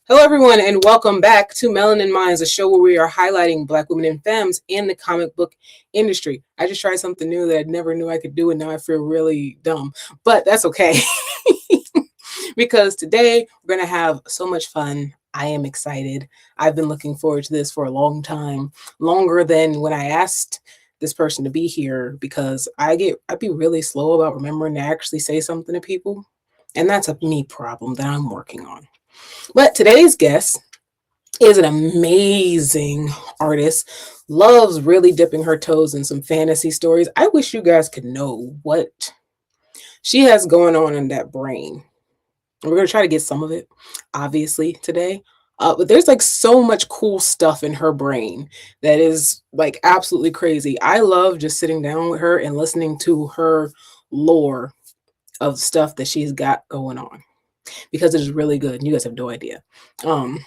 Hello, everyone, and welcome back to Melanin Minds, a show where we are highlighting Black women and femmes in the comic book industry. I just tried something new that I never knew I could do, and now I feel really dumb, but that's okay because today we're going to have so much fun. I am excited. I've been looking forward to this for a long time, longer than when I asked this person to be here because I'd be really slow about remembering to actually say something to people, and that's a me problem that I'm working on. But today's guest is an amazing artist, loves really dipping her toes in some fantasy stories. I wish you guys could know what she has going on in that brain. We're going to try to get some of it, obviously, today. But there's like so much cool stuff in her brain that is like absolutely crazy. I love just sitting down with her and listening to her lore of stuff that she's got going on because it is really good. You guys have no idea. Um,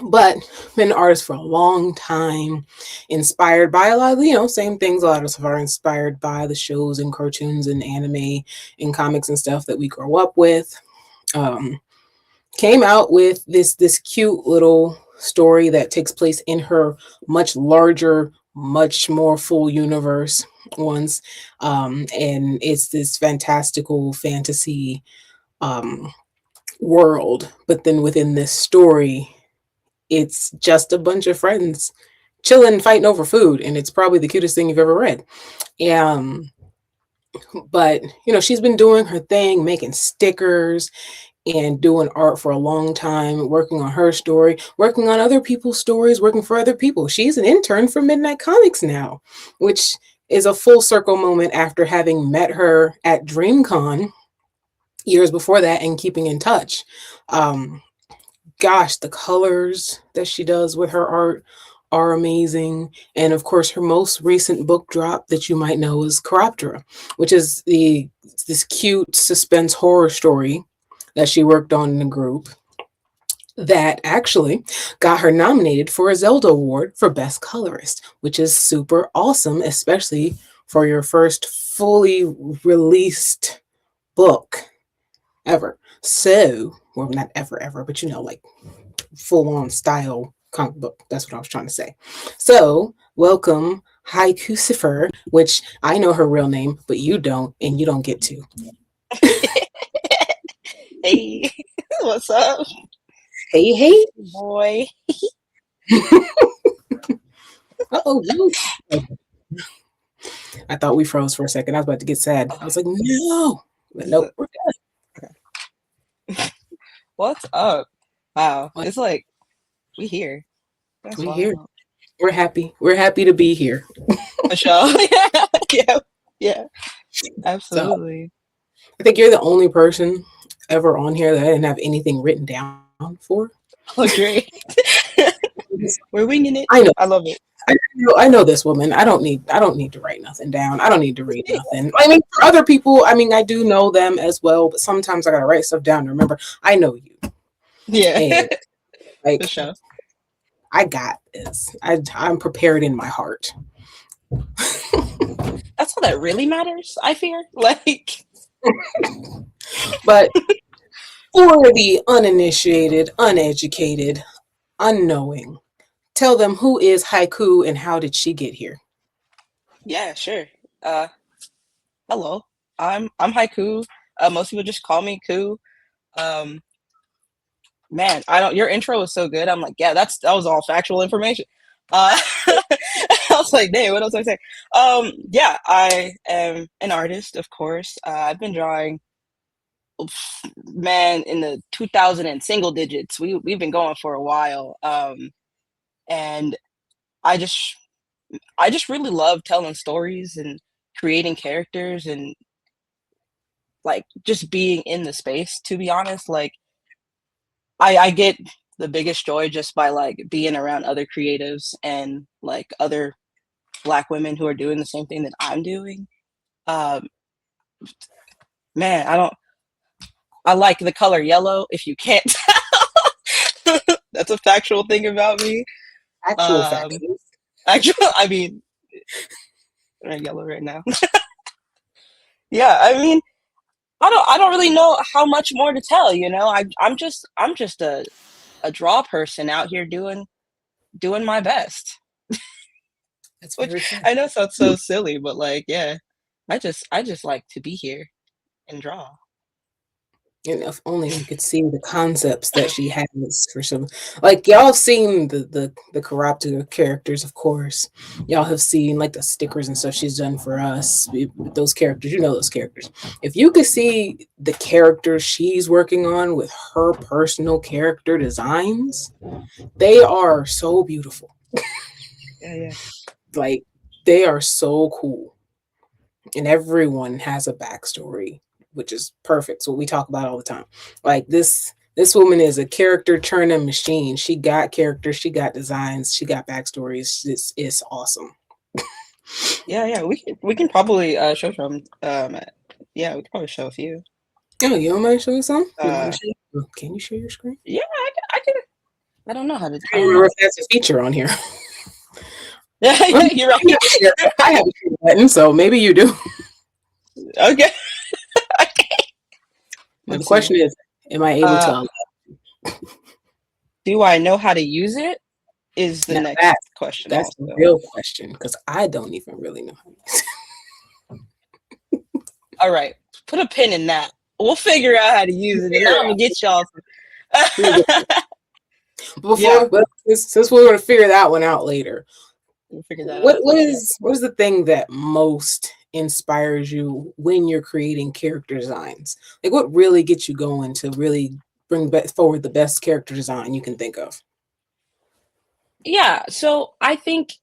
but been an artist for a long time, inspired by a lot of, same things a lot of us are inspired by, the shows and cartoons and anime and comics and stuff that we grow up with. Um, Came out with this cute little story that takes place in her much larger, much more full universe once. And it's this fantastical fantasy um world, but then within this story it's just a bunch of friends chilling, fighting over food, and it's probably the cutest thing you've ever read. um but she's been doing her thing, making stickers and doing art for a long time, working on her story, working on other people's stories, working for other people. She's an intern for Midnight Comics now, which is a full circle moment after having met her at DreamCon years before that and keeping in touch. um Gosh, the colors that she does with her art are amazing. And of course, her most recent book drop that you might know is Chiroptera, which is this cute suspense horror story that she worked on in a group that actually got her nominated for a Zelda Award for Best Colorist, which is super awesome, especially for your first fully released book ever. So, well, not ever, but like full on style comic book. That's what I was trying to say. So, welcome Haiku Cipher, which I know her real name, but you don't, and you don't get to. Hey, what's up, Hey, hey. boy? Uh-oh. I thought we froze for a second. I was about to get sad. I was like, no. But nope, we're What's up? Wow, good. it's like we here. That's We here. wild. We're happy. We're happy to be here. For sure. Yeah, yeah, So absolutely. I think you're the only person ever on here that I didn't have anything written down for. Oh, great. We're winging it. I know. I love it. I know this woman. I don't need to write nothing down. I don't need to read nothing. I mean, for other people, I mean, I do know them as well, but sometimes I gotta write stuff down to remember. I know you, Yeah, and for like sure. I got this. I'm prepared in my heart. That's all that really matters. I fear. Like, But for the uninitiated, uneducated, unknowing, tell them who is Haiku and how did she get here? yeah, sure. Uh, Hello. I'm Haiku. Most people just call me Ku. Um, Man, I don't. Your intro was so good. I'm like, yeah, that was all factual information. I was like, dang, what else do I say? Yeah, I am an artist, of course. I've been drawing, man, in the 2000 and single digits. We've been going for a while. And I just I just really love telling stories and creating characters and like just being in the space. To be honest, like I get the biggest joy just by like being around other creatives and like other black women who are doing the same thing that I'm doing. Um, Man, I like the color yellow. If you can't tell, that's a factual thing about me. Actual facts. Um, Actually, I mean, I'm yellow right now. Yeah, I mean, I don't really know how much more to tell. I'm just a a draw person out here doing my best. That's Which very fair. I know sounds so silly, but like, yeah, I just like to be here and draw. And if only we could see the concepts that she has for some, like y'all have seen the Corrupted characters, of course. Y'all have seen like the stickers and stuff she's done for us. With those characters, you know those characters. If you could see the characters she's working on with her personal character designs, they are so beautiful. Yeah, yeah. Like they are so cool. And everyone has a backstory, which is perfect. So we talk about all the time. Like this woman is a character churning machine. She got characters, she got designs, she got backstories. It's awesome. Yeah, yeah. We can probably show some. Yeah, we could probably show a few. Oh, you don't mind showing some? You mind Uh, sharing? Oh, can you share your screen? yeah, I can. I don't know how to. I I don't don't remember know. if that's a feature on here. Yeah, Well, yeah, you're I have right. a share, I have a share button, so maybe you do. Okay. Now the Let's see. question is, am I able Uh, to? do I know how to use it? Is the Now next question that's the also. real question because I don't even really know how to use All right, put a pin in that. We'll figure out how to use it, and then I'm gonna it. get y'all. Before, Yeah, but since we're going to figure that one out later, we'll figure that what out for what sure. is what is the thing that most inspires you when you're creating character designs? Like, what really gets you going to really bring forward the best character design you can think of? Yeah, so I think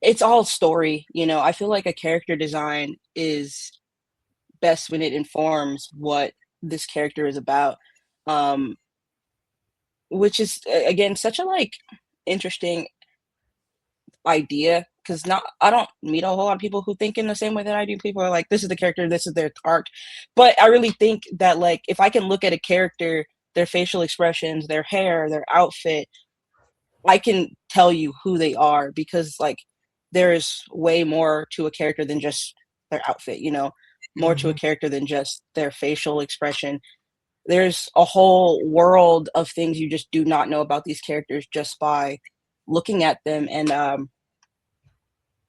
it's all story. I feel like a character design is best when it informs what this character is about. Um, which is again such a like interesting idea because not I don't meet a whole lot of people who think in the same way that I do. People are like, this is the character, this is their arc. But I really think that like if I can look at a character, their facial expressions, their hair, their outfit, I can tell you who they are because like there is way more to a character than just their outfit, more to a Mhm. character than just their facial expression. There's a whole world of things you just do not know about these characters just by looking at them. And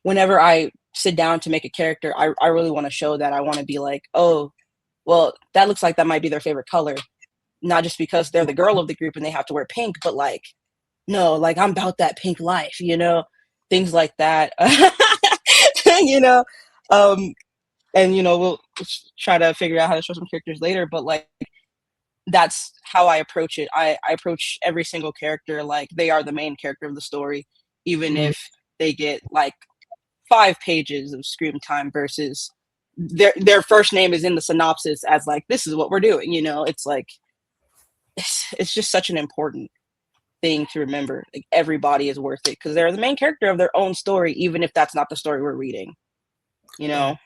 whenever I sit down to make a character, I really want to show that. I want to be like, oh, well, that looks like that might be their favorite color. Not just because they're the girl of the group and they have to wear pink, but like, no, like I'm about that pink life, things like that. you know, um, and we'll try to figure out how to show some characters later. But like, that's how I approach it. I approach every single character like they are the main character of the story, even Mhm. if they get like 5 pages of screen time versus their first name is in the synopsis as like this is what we're doing. It's like it's just such an important thing to remember. Like everybody is worth it because they're the main character of their own story, even if that's not the story we're reading. You know,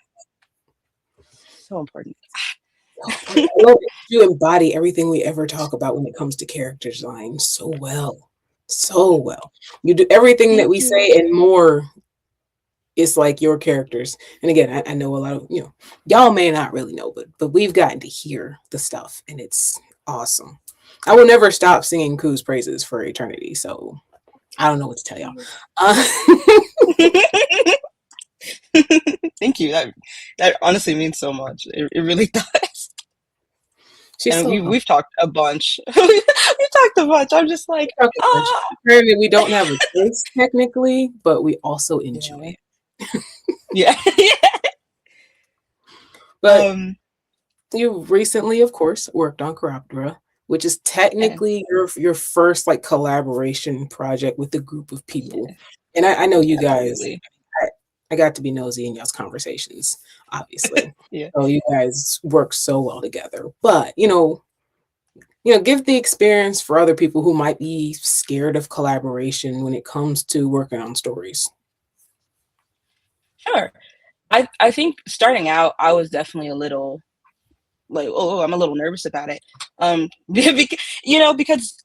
Fair. so important. I love that you embody everything we ever talk about when it comes to character design so well. So well. You do everything that Thank we you. say and more. It's like your characters. And again, I know a lot of, y'all may not really know, but we've gotten to hear the stuff and it's awesome. I will never stop singing Koo's praises for eternity. So I don't know what to tell y'all. Uh, Thank you. That honestly means so much. It really does. she's And so we've humble. talked a bunch. We've talked a bunch. I'm just like, We talk a bunch. ah. Apparently, we don't have a choice technically, but we also enjoy Yeah. it. Yeah. But um. you recently, of course, worked on Chiroptera, which is Yeah. technically your first like collaboration project with a group of people. Yeah. And I know you guys. Absolutely. I, I got to be nosy in y'all's conversations, obviously. Yeah. So you guys work so well together. But give the experience for other people who might be scared of collaboration when it comes to working on stories. Sure. I think starting out, I was definitely a little like, oh, I'm a little nervous about it. Because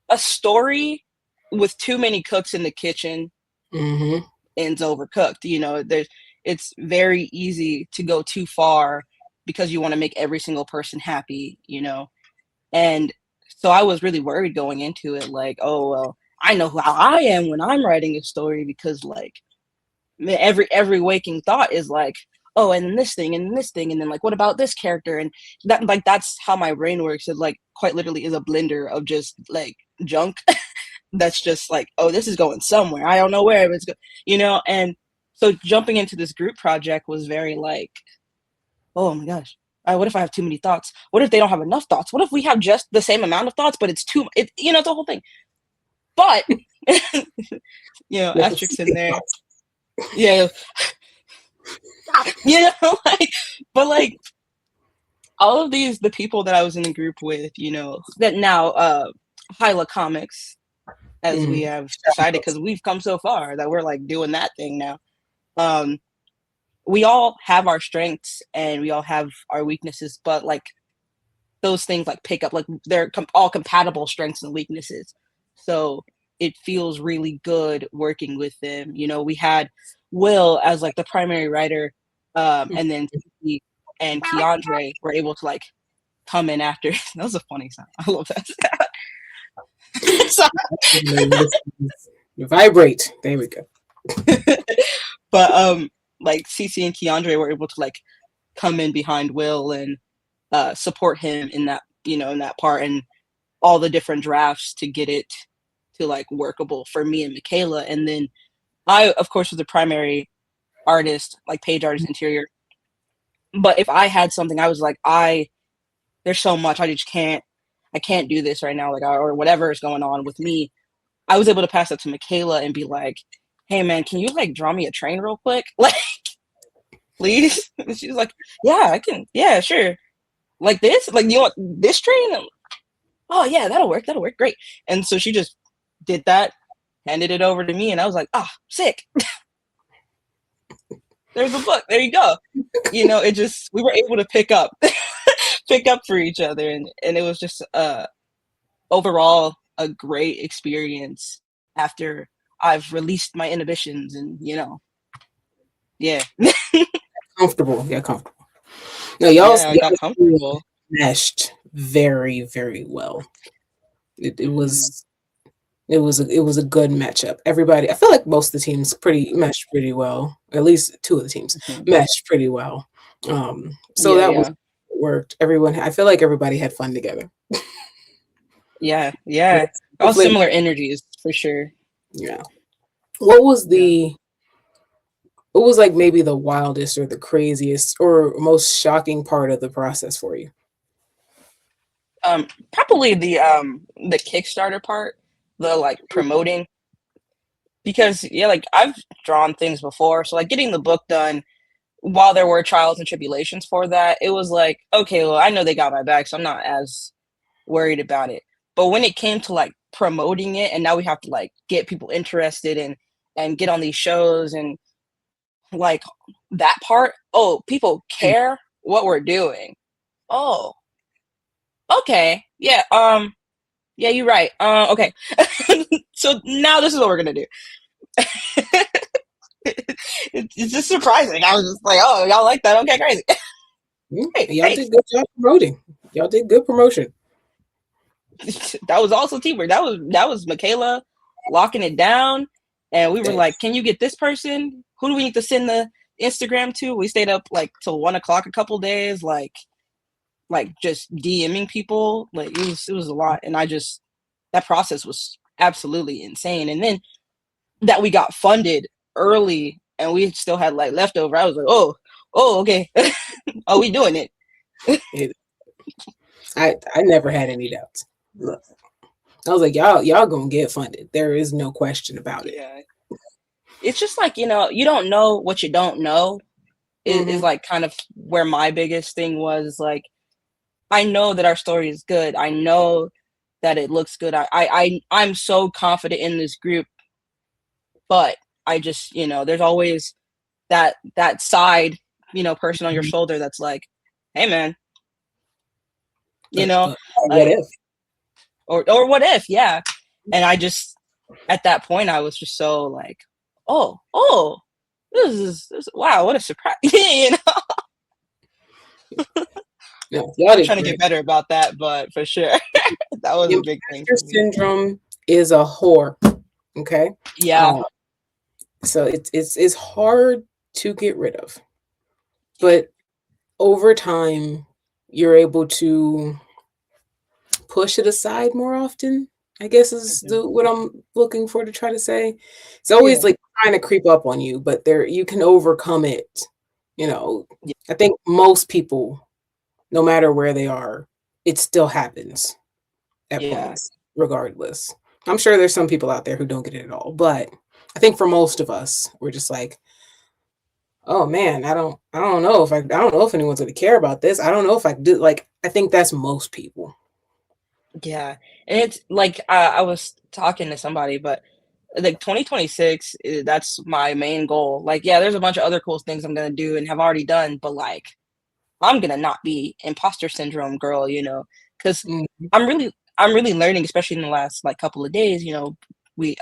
a story with too many cooks in the kitchen Hmm. ends overcooked. It's very easy to go too far because you want to make every single person happy. And So I was really worried going into it, like, oh well, I know how I am when I'm writing a story, because like every waking thought is like, oh, and then this thing and this thing, and then like what about this character, and that, like, that's how my brain works. It like quite literally is a blender of just like junk that's just like, oh, this is going somewhere, I don't know where it's going. And so jumping into this group project was very like, oh my gosh, what if I have too many thoughts? What if they don't have enough thoughts? What if we have just the same amount of thoughts, but it's too, it's the whole thing. But asterisks in there. Yeah. Like, but like all of the people that I was in the group with, that now Hyla Comics, as we have decided, because we've come so far that we're like doing that thing now. We all have our strengths and we all have our weaknesses, but like those things like pick up, like they're all compatible strengths and weaknesses. So it feels really good working with them. We had Will as like the primary writer, and then he and Keandre were able to like come in after. That was a funny sound. I love that. Vibrate. There we go. But like Cece and Keandre were able to like come in behind Will and support him in that, in that part, and all the different drafts to get it to like workable for me and Michaela. And then I, of course, was the primary artist, like page artist, interior. But if I had something, I was like, there's so much, I can't do this right now, like, or whatever is going on with me. I was able to pass that to Michaela and be like, hey man, can you like draw me a train real quick? Like, please? And she was like, yeah, I can. Yeah, sure. Like this? Like, you want this train? Oh yeah, that'll work. Great. And so she just did that, handed it over to me, and I was like, sick. There's a book. There you go. It just, we were able to pick up for each other, and it was just overall a great experience after I've released my inhibitions, and yeah. Comfortable. Yeah, comfortable. No, y'all got comfortable. Meshed very, very well. It was a good matchup. Everybody, I feel like most of the teams meshed pretty well. At least two of the teams meshed pretty well. So that worked. I feel like everybody had fun together. Yeah. All similar energies for sure. Yeah. What was like maybe the wildest or the craziest or most shocking part of the process for you? Probably the Kickstarter part, the like promoting, because like I've drawn things before, so like getting the book done while there were trials and tribulations for that, it was like, okay, well, I know they got my back, so I'm not as worried about it. But when it came to like promoting it, and now we have to like get people interested and get on these shows, and like that part, people care what we're doing. Oh, okay. Yeah. Yeah, you're right. Okay. So now this is what we're gonna do. It's just surprising. I was just like, oh, y'all like that? Okay, crazy. Y'all did good job promoting. Y'all did good promotion. That was also teamwork. That was Michaela locking it down, and we were like, can you get this person? Who do we need to send the Instagram to? We stayed up like till 1 o'clock a couple days, like just DMing people. Like it was a lot, and that process was absolutely insane. And then that we got funded early and we still had like leftover, I was like, oh okay. Are we doing it? I never had any doubts. Look, I was like, y'all gonna get funded. There is no question about it. Yeah. It's just like, you don't know what you don't know is like kind of where my biggest thing was. Like, I know that our story is good. I know that it looks good. I'm so confident in this group, but I just, there's always that side, person on your shoulder that's like, hey man, what like, if? Or what if, yeah. And I just, at that point, I was just so like, oh, this is wow, what a surprise. No, y'all I'm trying to get better about that, but for sure. That was a big thing Imposter for me. syndrome is a whore. Okay. Yeah, Um, so it's hard to get rid of, but over time, you're able to push it aside more often. I guess is mhm, what I'm looking for to try to say. It's always yeah, like trying to creep up on you, but there you can overcome it. You know, yeah, I think most people, no matter where they are, it still happens at yeah, points, regardless. I'm sure there's some people out there who don't get it at all, but I think for most of us, we're just like, oh man, I don't know if I don't know if anyone's gonna care about this. I don't know if I do like I think that's most people. yeah. And it's like I was talking to somebody, but like 2026, that's my main goal. Like, yeah, there's a bunch of other cool things I'm gonna do and have already done, but like I'm gonna not be imposter syndrome girl, because Mhm, I'm really learning, especially in the last like couple of days. We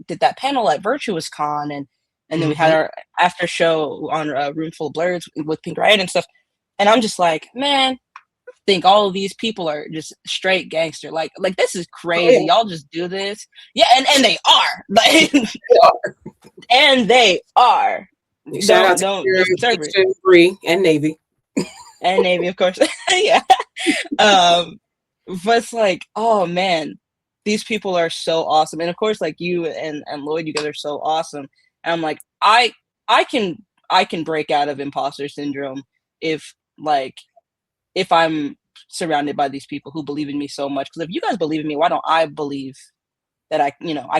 did that panel at Virtuous Con, and then we had mhm. our after show on a room full of blurs with Pink Riot and stuff. And I'm just like, man, I think all of these people are just straight gangster. Like this is Oh, yeah. crazy. Y'all just do this, yeah, and they are like, Yeah. and they are. Shout out to Don't your deserve it. Keisha and Bree and Navy. And Navy, of course. Yeah. Um, but it's like, oh man, these people are so awesome. And of course, like you and Lloyd, you guys are so awesome. And I'm like, I can I can break out of imposter syndrome if like if I'm surrounded by these people who believe in me so much. Because if you guys believe in me, why don't I believe that I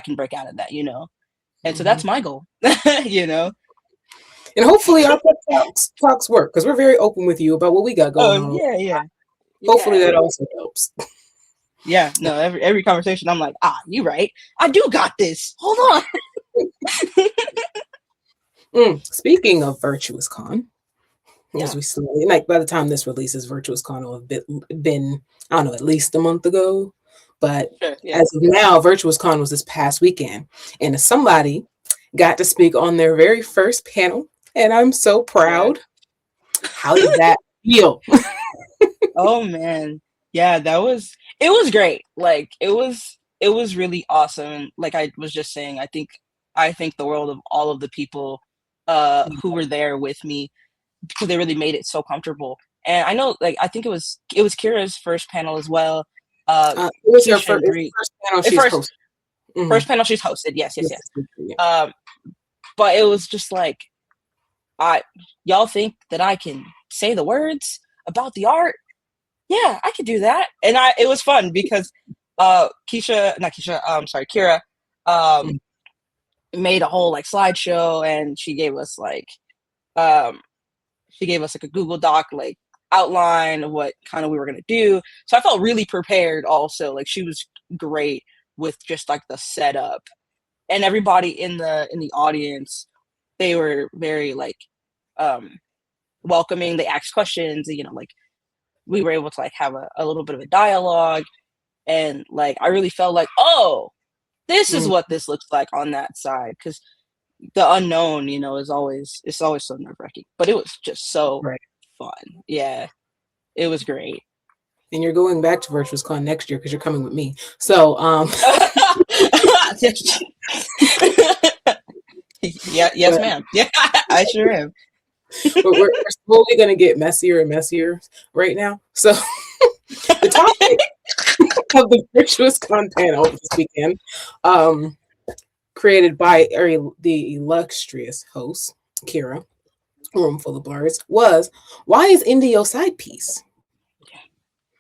can break out of that? And so Mhm. that's my goal. you know? And hopefully our pep talks work because we're very open with you about what we got going Oh on. yeah, yeah. Hopefully Yeah. that also helps. Yeah. No, every conversation I'm like, you right. I do got this. Hold on. Speaking of Virtuous Con, as Yeah. we slowly like by the time this releases, Virtuous Con will have been I don't know at least a month ago. But Sure. Yeah. as of now, Virtuous Con was this past weekend, and somebody got to speak on their very first panel, and I'm so Yeah. proud. How did that feel? Oh man. Yeah, it was great. Like it was really awesome. And like I was just saying, I think the world of all of the people who were there with me because they really made it so comfortable. And I know like I think it was Kira's first panel as well. It was her Keisha first, and it's the Bree. first panel At she's first hosted. Mhm. first panel she's hosted. Yes, yes, Yes, yes. yeah. Um but it was just like I y'all think that I can say the words about the art? Yeah, I could do that. And it was fun because Kira um Mm, made a whole like slideshow and um she gave us like a Google Doc like outline of what kind of we were gonna do. So I felt really prepared also. Like she was great with just like the setup. And everybody in the audience, they were very like um welcoming. They asked questions, like we were able to like have a little bit of a dialogue and like I really felt like, oh, this is mm, what this looks like on that side because the unknown, is always it's always so nerve wracking. But it was just so right. fun. Yeah, it was great. And you're going back to Virtuous Con next year because you're coming with me. So, Yeah, yes, but, ma'am. Yeah, I sure am. but we're slowly going to get messier and messier right now. So, the topic of the Virtuous Con panel this weekend, um, created by the illustrious host, Kira, Room Full of Blurs, was why is India your side piece?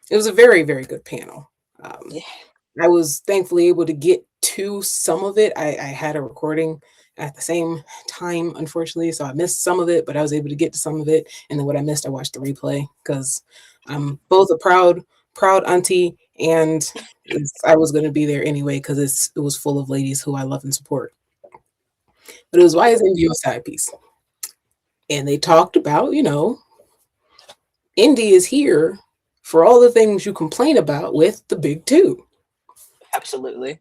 It was a very, very good panel. Um, Yeah, I was thankfully able to get to some of it. I had a recording at the same time, unfortunately, so I missed some of it, but I was able to get to some of it. And then what I missed, I watched the replay because I'm both a proud auntie, and I was going to be there anyway because it was full of ladies who I love and support. But it was why is India a side piece? And they talked about, Indy is here for all the things you complain about with the big two. absolutely.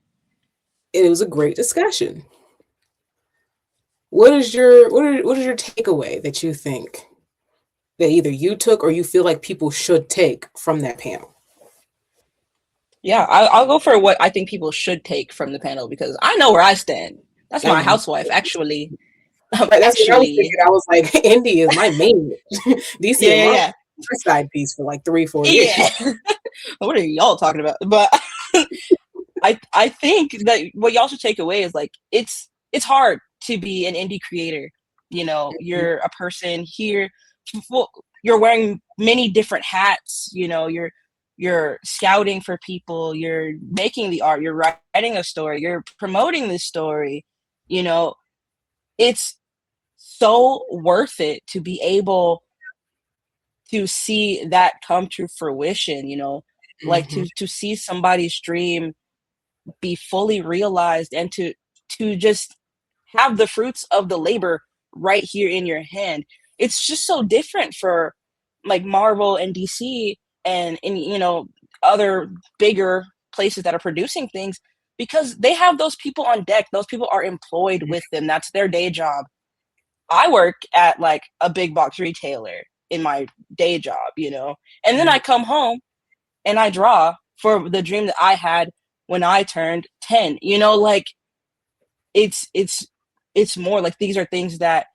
It was a great discussion. What is your takeaway that you think that either you took or you feel like people should take from that panel? Yeah, I'll go for what I think people should take from the panel because I know where I stand. That's I my know. housewife, actually. Right, that's what I was Actually, thinking. I was like, Indie is my main DC yeah, and yeah, Marvel yeah, my side piece for like 3 4 years. yeah. What are y'all talking about? But I think that what y'all should take away is like it's hard to be an indie creator. You know, you're a person here. Well, you're wearing many different hats. You know, you're scouting for people. You're making the art. You're writing a story. You're promoting the story. You know, it's so worth it to be able to see that come to fruition. You know, like Hmm. to see somebody's dream be fully realized and to just have the fruits of the labor right here in your hand. It's just so different for like Marvel and DC and you know other bigger places that are producing things because they have those people on deck. Those people are employed with them. That's their day job. I work at like a big box retailer in my day job, you know. And then I come home and I draw for the dream that I had when I turned 10. You know, like it's it's it's more like these are things that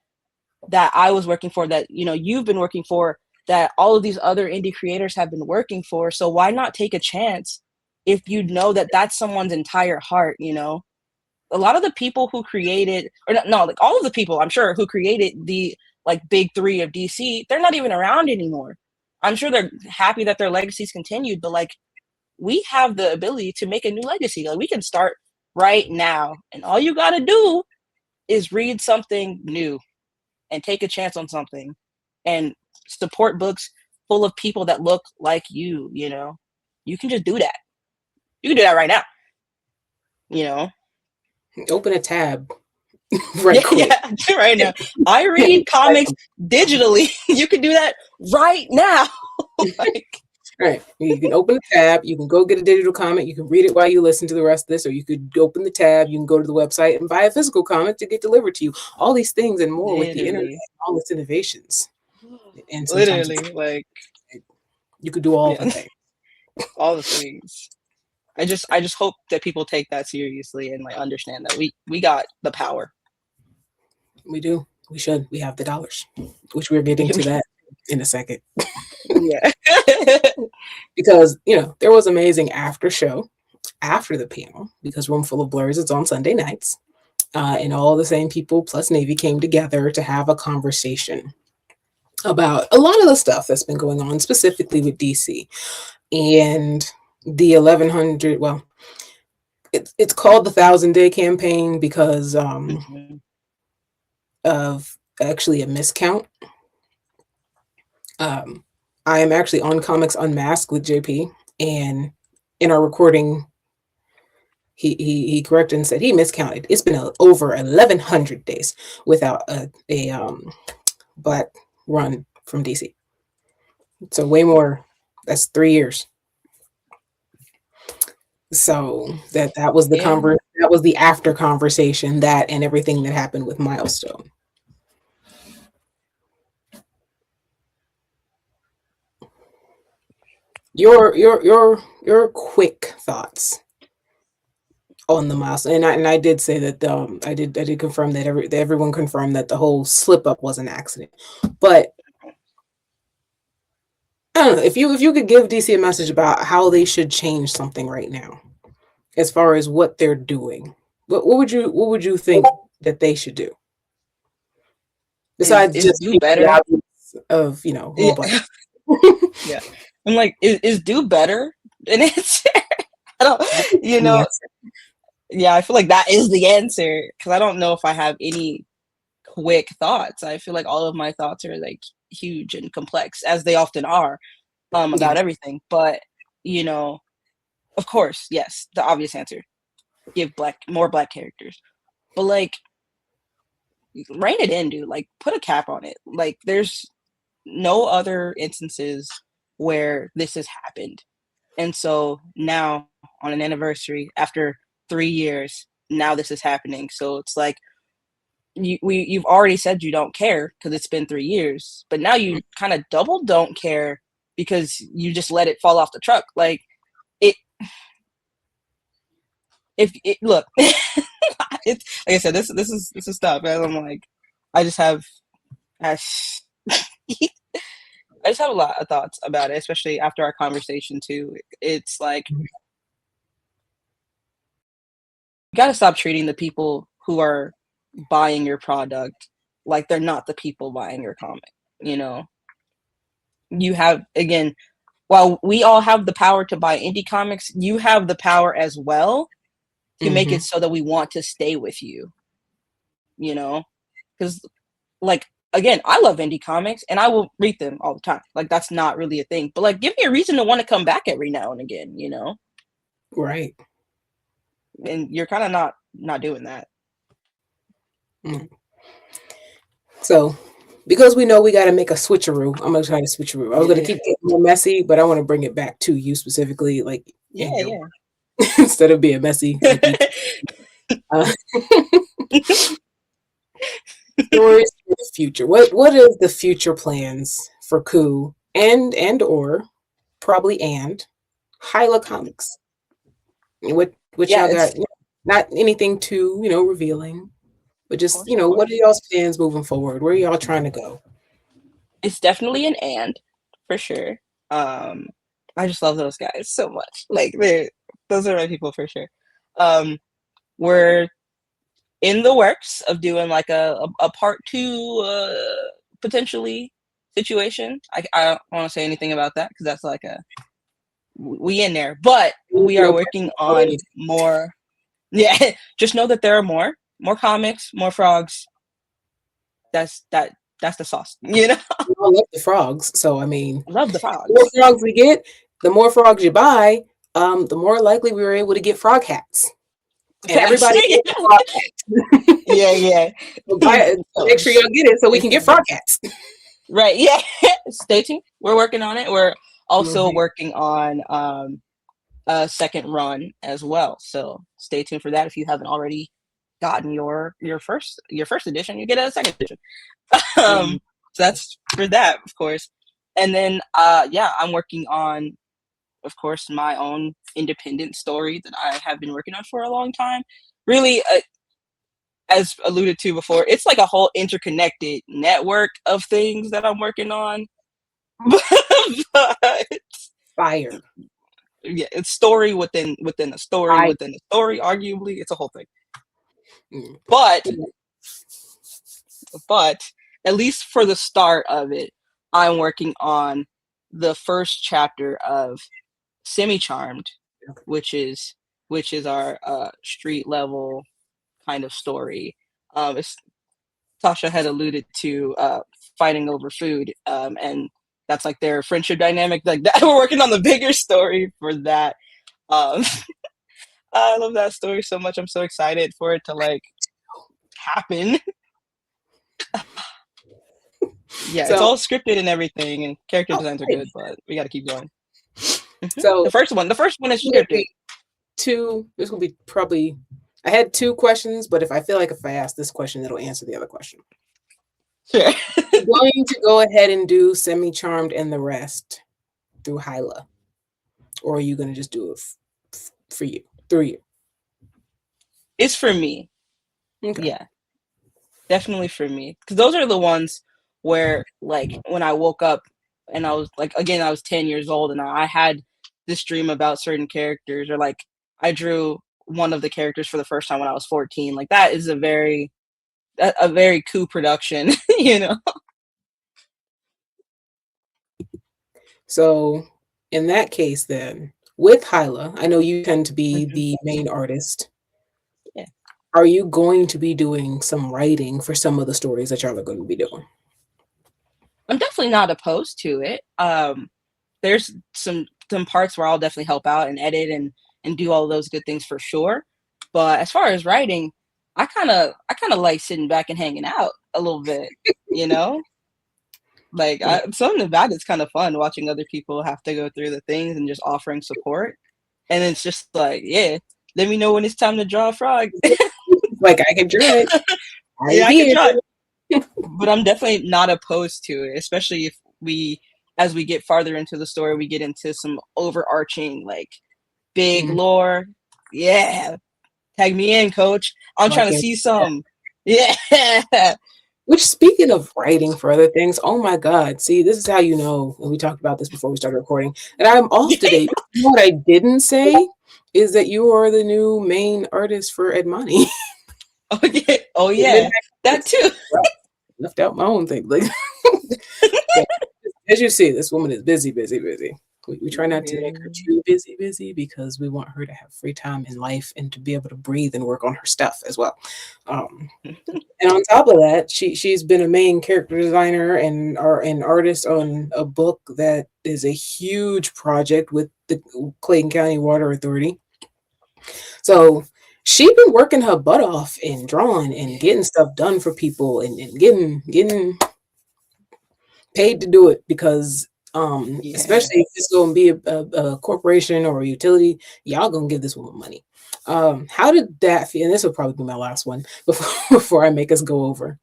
I was working for that, you know, you've been working for that all of these other indie creators have been working for. So why not take a chance if you know that that's someone's entire heart, you know? A lot of the people who created or no, like all of the people I'm sure who created the like big 3 of DC, they're not even around anymore. I'm sure they're happy that their legacies continued, but like we have the ability to make a new legacy. Like we can start right now, and all you got to do is read something new and take a chance on something, and support books full of people that look like you. You know, you can just do that. You can do that right now. You know, Open a tab right yeah, quick. yeah, right now. I read comics digitally. You can do that right now. Like, Right. You can open the tab, you can go get a digital comic, you can read it while you listen to the rest of this, or you could open the tab, you can go to the website and buy a physical comic to get delivered to you. All these things and more with the internet, literally, all its innovations. And sometimes it's literally, like, you could do all the yeah, things. all the things. I just hope that people take that seriously and like understand that we got the power. We do. We should. We have the dollars, which we're getting to that in a second. Yeah. Because, there was amazing after show after the panel because Room Full of Blurs is on Sunday nights. And all the same people plus Navy came together to have a conversation about a lot of the stuff that's been going on, specifically with DC and the 1100. Well, it's called the 1,000 Day Campaign because Mhm. of actually a miscount. Um, I am actually on Comics Unmasked with JP, and in our recording, he corrected and said he miscounted. It's been over 1,100 days without a black run from DC. So way more. That's 3 years. So that was the Yeah. that was the after conversation, that and everything that happened with Milestone. Your quick thoughts on the Milestone, and I did say that I did confirm that everyone confirmed that the whole slip up was an accident, but I don't know if you could give DC a message about how they should change something right now as far as what they're doing. What would you think that they should do besides Is just do the better. obvious of Yeah. more black? Yeah. I'm like, is do better an answer? I don't, I think you know, yes. yeah, I feel like that is the answer because I don't know if I have any quick thoughts. I feel like all of my thoughts are like huge and complex, as they often are, about Yes. everything. But, you know, of course, yes, the obvious answer, give more black characters. But like, rein it in, dude. Like, put a cap on it. Like, there's no other instances where this has happened. And so now on an anniversary after 3 years, now this is happening. So it's like you've already said you don't care because it's been 3 years, but now you kind of double don't care because you just let it fall off the truck. Like it look, it's like I said, this is tough. And I'm like, I just have, I, I just have a lot of thoughts about it, especially after our conversation too. It's like you got to stop treating the people who are buying your product like they're not the people buying your comic. You know, you have, again, while we all have the power to buy indie comics, you have the power as well to make Mm-hmm. it so that we want to stay with you. You know, because like, again, I love indie comics and I will read them all the time. Like, that's not really a thing, but like, give me a reason to want to come back every now and again. You know, Right. and you're kind of not doing that. Mm. So, because we know we got to make a switcheroo, I'm gonna try to switcheroo. I was gonna Yeah, keep getting more messy, but I want to bring it back to you specifically, like in yeah, your yeah. instead of being messy, like you. Uh, stories for the future. What is the future plans for Coup and or probably and Hyla Comics? What Yeah, y'all it's got? Not anything too revealing, but of just course, of what course. are y'all's plans moving forward? Where are y'all trying to go? It's definitely an and for sure. Um, I just love those guys so much. Like, those are my people for sure. Um, we're in the works of doing like a part two, potentially, situation. I don't want to say anything about that because that's like a we in there, but we are Real working on personal. more. Yeah, just know that there are more comics, more frogs. That's the sauce. You know, We all love the frogs, so I mean, I love the the more frogs. frogs we get, the more frogs you buy, the more likely we were able to get frog hats, and Facts. everybody wants a frog hat. Yeah, yeah. So So make sure y'all get it so we stay can get tuned. frog hats. Right, yeah. Stay tuned. We're working on it. We're also Mhm. working on a second run as well. So stay tuned for that. If you haven't already gotten your first edition, you get a second edition. Mhm. So that's for that, of course. And then yeah, I'm working on, of course, my own independent story that I have been working on for a long time. Really, as alluded to before, it's like a whole interconnected network of things that I'm working on. But Fire. yeah, it's story within a story I within a story. Arguably, it's a whole thing. mm. But but at least for the start of it, I'm working on the first chapter of Semi Charmed, which is our street level kind of story. It's, Tasha had alluded to fighting over food, and that's like their friendship dynamic. Like that, we're working on the bigger story for that. Um, I love that story so much. I'm so excited for it to like happen. Yeah, it's So all scripted and everything, and character oh, designs are good, nice. but we got to keep going. So The first one is this will scripted. be two. This will be probably. I had two questions, but if I feel like if I ask this question, it'll answer the other question. Sure. You're going to go ahead and do Semi Charmed and the rest through Hyla, or are you going to just do it for you through you? It's for me. Okay. Yeah, definitely for me, because those are the ones where, like, when I woke up and I was like, again, I was 10 years old and I had this dream about certain characters, or like I drew one of the characters for the first time when I was 14. Like that is a very cool production, you know. So in that case, then with Hyla, I know you tend to be Mhm. the main artist. Yeah, Are you going to be doing some writing for some of the stories that y'all are going to be doing? I'm definitely not opposed to it. There's some parts where I'll definitely help out and edit and do all of those good things for sure. But as far as writing, I kind of like sitting back and hanging out a little bit, you know? Like Mm. something about it's kind of fun watching other people have to go through the things and just offering support. And it's just like, yeah, let me know when it's time to draw a frog. Like I can draw it. I'm Yeah, I can here. draw it. But I'm definitely not opposed to it, especially if as we get farther into the story, we get into some overarching, like, big Mm. lore. Yeah. Tag me in, coach. I'm Oh, I trying to can't. see some. Yeah. Which, speaking of writing for other things, oh my God, see, this is how you know, and we talked about this before we started recording, and I'm off today. You know what I didn't say is that you are the new main artist for Edmani. Oh yeah. Oh The yeah. Midnight That Clicks. too. Right. Left out my own thing. Like, yeah, as you see, this woman is busy, busy, busy. We try not to make her Yeah. too busy, busy because we want her to have free time in life and to be able to breathe and work on her stuff as well. Um, and on top of that, she's been a main character designer and an artist on a book that is a huge project with the Clayton County Water Authority. So she been working her butt off and drawing and getting stuff done for people and getting paid to do it because Yeah. especially if it's gonna be a corporation or a utility, y'all gonna give this woman money. How did that feel? And this will probably be my last one before I make us go over.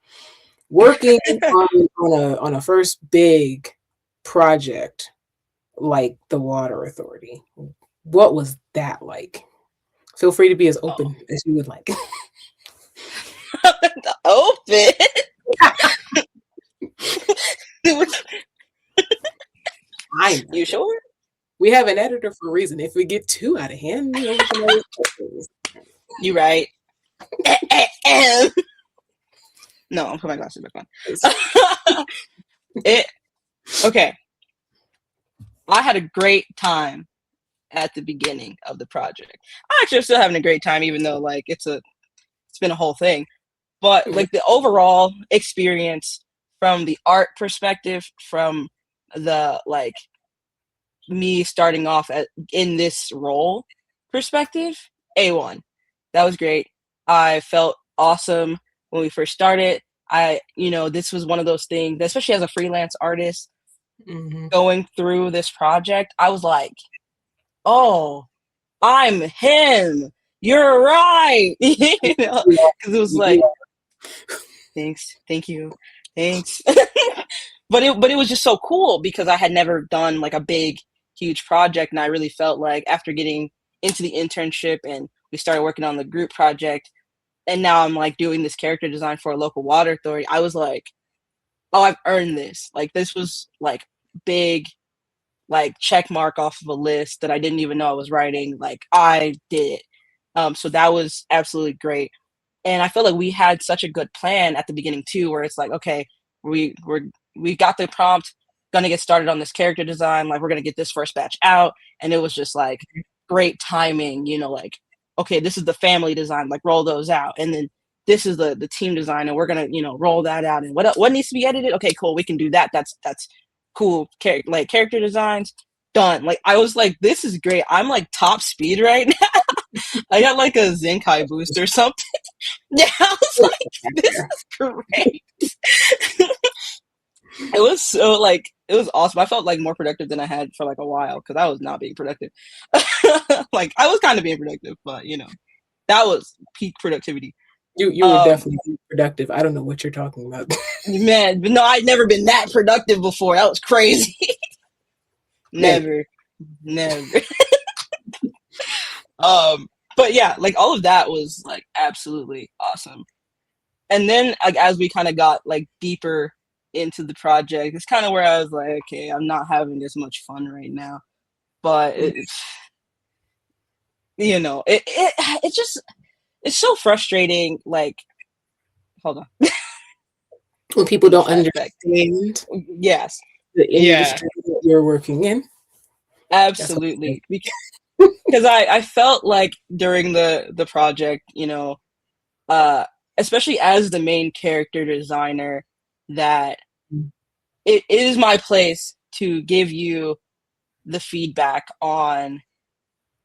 Working on a first big project like the water authority. What was that like? Feel free to be as Oh. open as you would like. Open. I know. You sure? We have an editor for a reason. If we get too out of hand, we can always cut things. You right. No, I'm putting my glasses back on. It okay. I had a great time at the beginning of the project. I actually am still having a great time, even though like it's been a whole thing. But Yeah. like the overall experience from the art perspective, from the like me starting off in this role perspective, A1. That was great. I felt awesome when we first started. This was one of those things, especially as a freelance artist Mhm. going through this project, I was like, oh, I'm him. You're right. Because You are. it was You like, are. thanks, thank you, thanks. But it was just so cool because I had never done like a big, huge project, and I really felt like after getting into the internship and we started working on the group project, and now I'm like doing this character design for a local water authority. I was like, oh, I've earned this. Like this was like big, like check mark off of a list that I didn't even know I was writing. Like I did it. So that was absolutely great. And I feel like we had such a good plan at the beginning too, where it's like, okay, we got the prompt, gonna get started on this character design, like we're gonna get this first batch out, and it was just like great timing, like okay, this is the family design, like roll those out, and then this is the team design, and we're gonna roll that out, and what needs to be edited? Okay, cool, we can do that. That's cool. Like character designs done. Like I was like, this is great. I'm like top speed right now. I got like a Zenkai boost or something. Yeah, I was You're like, back this there. is great. It was so like it was awesome. I felt like more productive than I had for like a while because I was not being productive. Like I was kind of being productive, but that was peak productivity. You were Um, definitely productive. I don't know what you're talking about. man, but no, I'd never been that productive before. That was crazy. Maybe. Never, never. But yeah, like all of that was like absolutely awesome. And then like as we kind of got like deeper into the project, it's kind of where I was like, okay, I'm not having as much fun right now. But it's just it's so frustrating. Like, hold on, When people let me don't flashback. understand Yes, the yeah, industry that you're working in, that's what I absolutely. Because I felt like during the project, uh, especially as the main character designer, that think. it is my place to give you the feedback on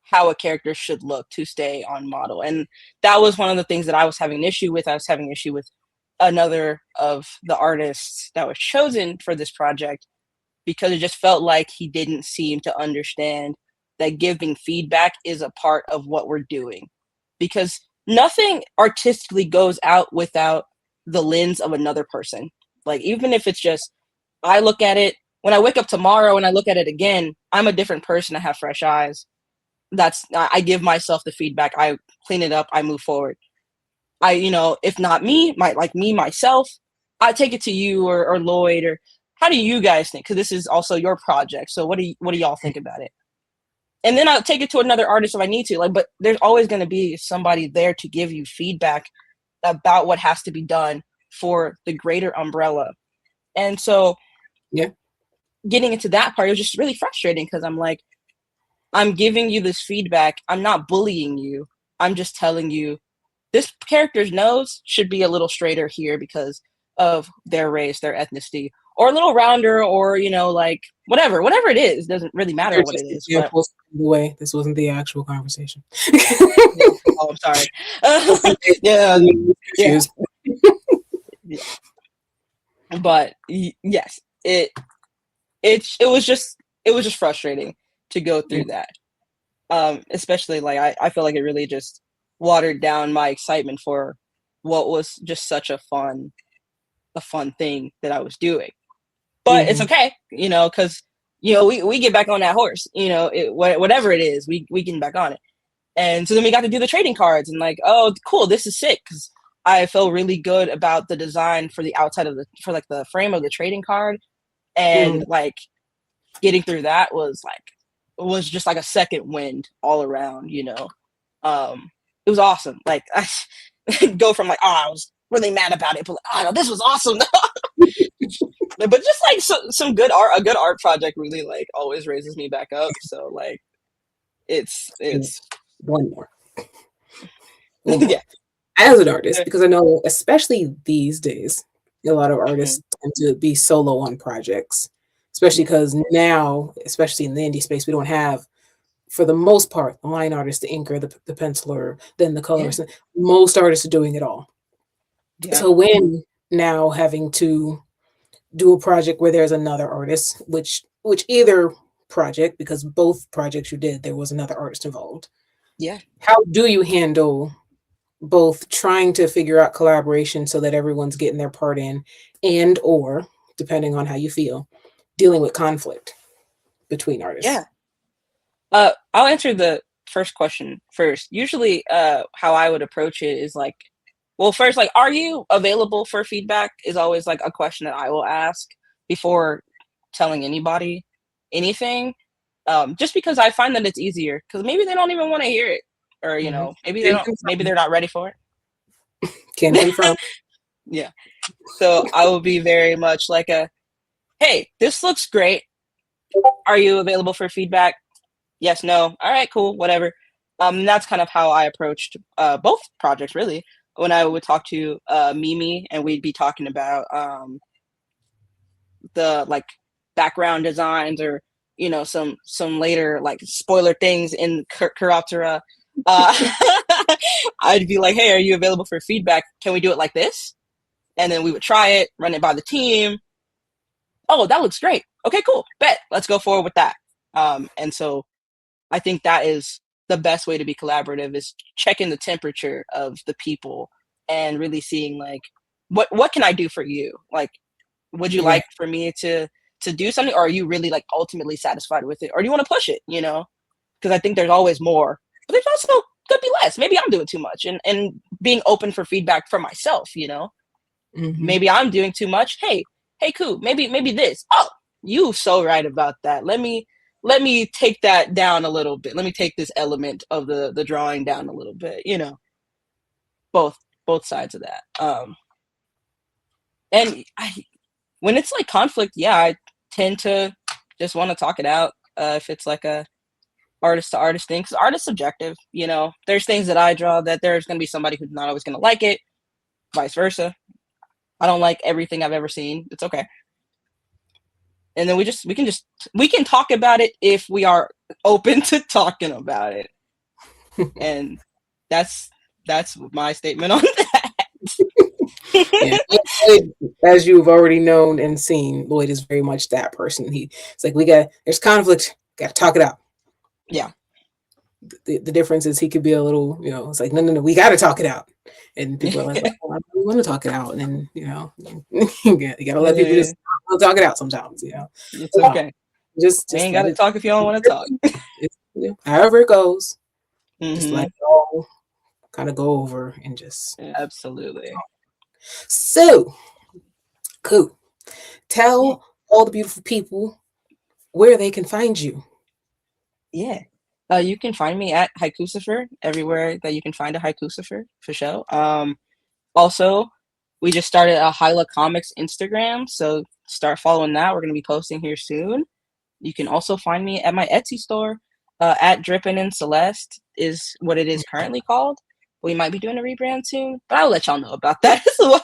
how a character should look to stay on model. And that was one of the things that I was having an issue with. I was having an issue with another of the artists that was chosen for this project because it just felt like he didn't seem to understand that giving feedback is a part of what we're doing. Because nothing artistically goes out without the lens of another person. Like, even if it's just, I look at it, when I wake up tomorrow and I look at it again, I'm a different person. I have fresh eyes. I give myself the feedback. I clean it up. I move forward. If not me, myself, I take it to you or Lloyd, or how do you guys think? Because this is also your project. So what do y'all think about it? And then I'll take it to another artist if I need to. But there's always going to be somebody there to give you feedback about what has to be done for the greater umbrella. And so, yeah, getting into that part, it was just really frustrating because I'm like, I'm giving you this feedback. I'm not bullying you. I'm just telling you this character's nose should be a little straighter here because of their race, their ethnicity, or a little rounder, or whatever it is. Doesn't really matter what it is. But way, this wasn't the actual conversation. oh, I'm sorry. Yeah, yeah. Yeah. But yes, it was just frustrating to go through that. Especially I feel like it really just watered down my excitement for what was just such a fun thing that I was doing. But it's okay, because we get back on that horse, whatever it is, we get back on it. And so then we got to do the trading cards, and oh, cool, this is sick, because I felt really good about the design for the outside of the frame of the trading card, and getting through that was just like a second wind all around. It was awesome. I go from I was really mad about it, but no, this was awesome. But just some good art, a good art project really always raises me back up. So it's one more. Yeah. As an artist, because I know especially these days, a lot of artists tend to be solo on projects, especially because now, especially in the indie space, we don't have, for the most part, the line artist, the inker, the penciler, then the colorist. Yeah. Most artists are doing it all. Yeah. So when now having to do a project where there's another artist, which either project, because both projects you did, there was another artist involved. Yeah. How do you handle both trying to figure out collaboration so that everyone's getting their part in, and or, depending on how you feel, dealing with conflict between artists? Yeah. I'll answer the first question first. Usually, how I would approach it is well, first, are you available for feedback is always a question that I will ask before telling anybody anything. Just because I find that it's easier, because maybe they don't even want to hear it, or maybe they're not ready for it. Can confirm. Yeah. So I will be very much hey, this looks great. Are you available for feedback? Yes, no. All right, cool, whatever. That's kind of how I approached both projects, really. When I would talk to Mimi, and we'd be talking about the background designs, or some later spoiler things in Kuroptera, I'd be hey, are you available for feedback? Can we do it like this? And then we would try it, run it by the team. Oh, that looks great. Okay, cool. Bet. Let's go forward with that. And so I think that is the best way to be collaborative, is checking the temperature of the people and really seeing what can I do for you? Would you like for me to do something, or are you really ultimately satisfied with it, or do you want to push it? Because I think there's always more, but there's also could be less. Maybe I'm doing too much, and being open for feedback for myself. Maybe I'm doing too much. Hey, cool. Maybe this. Oh, you so right about that. Let me take that down a little bit. Let me take this element of the drawing down a little bit. Both sides of that. And when it's conflict, yeah, I tend to just want to talk it out. If it's a artist to artist thing, because art is subjective. There's things that I draw that there's going to be somebody who's not always going to like it, vice versa. I don't like everything I've ever seen. It's okay. And then we can talk about it if we are open to talking about it. And that's my statement on that. Yeah. As you've already known and seen, Lloyd is very much that person. It's there's conflict, got to talk it out. Yeah. The difference is he could be a little, it's no, we got to talk it out. And people are oh, I really want to talk it out. And then, you got to let people just talk it out sometimes, It's okay. Just ain't got to talk if you don't want to talk. Yeah. However it goes, just let Mm-hmm. it all kind of go over and just. Absolutely. So, cool. Yeah. Tell all the beautiful people where they can find you. Yeah. You can find me at Haikusifer everywhere that you can find a Haikusifer for sure. Also, we just started a Hyla Comics Instagram, so start following that. We're gonna be posting here soon. You can also find me at my Etsy store. At Drippin' in Celeste is what it is currently called. We might be doing a rebrand soon, but I'll let y'all know about that as well.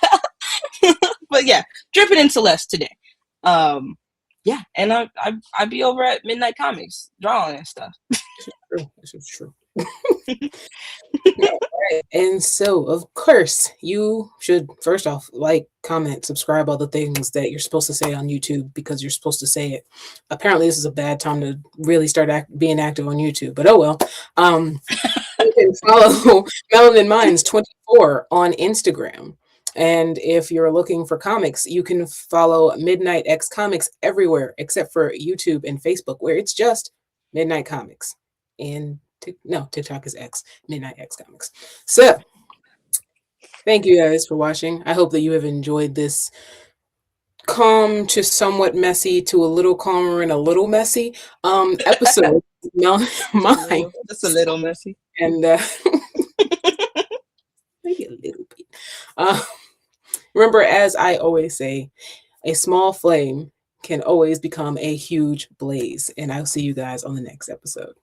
But yeah, Drippin' in Celeste today. Um, yeah, and I'd be over at Midnight Comics drawing and stuff. This is true. This is true. All right. And so, of course, you should first off like, comment, subscribe, all the things that you're supposed to say on YouTube because you're supposed to say it. Apparently, this is a bad time to really start being active on YouTube, but oh well. You can follow Melanin Minds 24 on Instagram. And if you're looking for comics, you can follow Midnight X Comics everywhere except for YouTube and Facebook, where it's just Midnight Comics. And no, TikTok is X, Midnight X Comics. So, thank you guys for watching. I hope that you have enjoyed this calm to somewhat messy to a little calmer and a little messy episode. Mine. Just a little messy. And maybe a little bit. Uh, remember, as I always say, a small flame can always become a huge blaze. And I'll see you guys on the next episode.